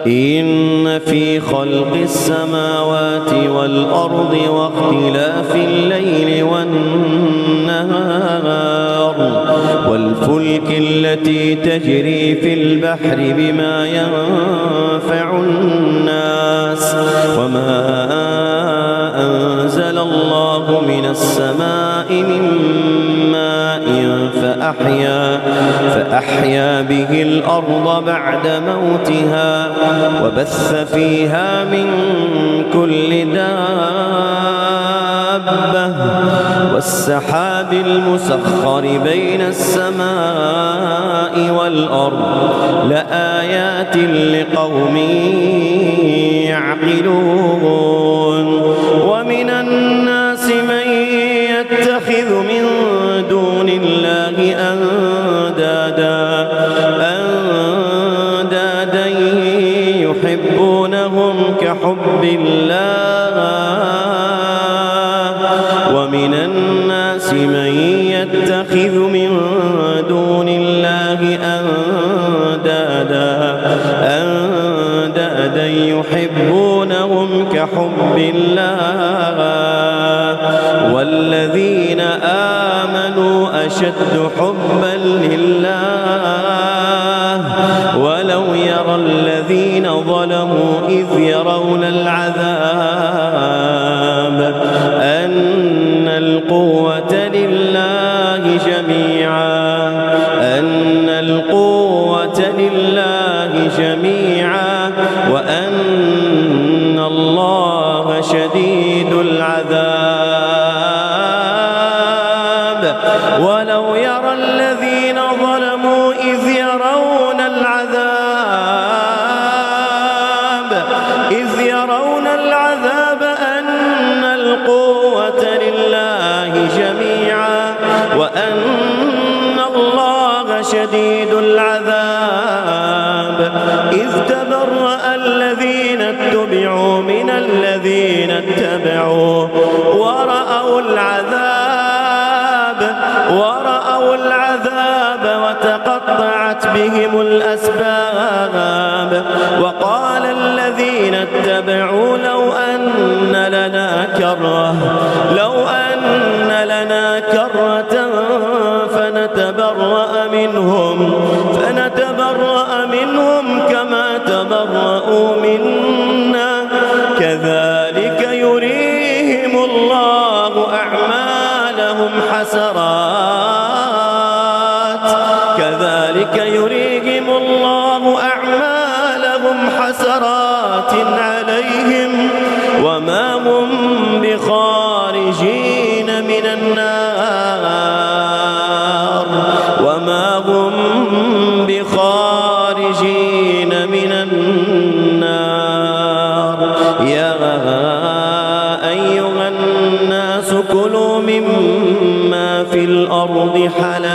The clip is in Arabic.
إن في خلق السماوات والأرض واختلاف الليل والنهار والفلك التي تجري في البحر بما ينفع الناس وما أنزل الله من السماء من ماء فأحيا به الأرض بعد موتها وبث فيها من كل دابة والسحاب المسخر بين السماء والأرض لآيات لقوم يعقلون ومن الناس من يتخذ من دون الله أندادا يحبونهم كحب الله ومن الناس من يتخذ من دون الله أندادا يحبونهم كحب الله والذين آمنوا أشد حبا لله ولو يرى الذين ظلموا إذ يرون العذاب أن القوة لله جميعا وأن الله شديد العذاب ولو يرى الذين ظلموا إذ يرون العذاب أن القوة لله جميعا وأن الله شديد العذاب إذ تبرأ الذين اتبعوا من الذين اتبعوا ورأوا العذاب وتقطعت بهم الأسباب وقال الذين اتبعوا لو أن لنا كرة فنتبرأ منهم كما تبرأوا منا كذلك يريهم الله أعمالهم حسرات عليهم وما هم بخارجين من النار يا أيها الناس كلوا مما في الأرض حلالا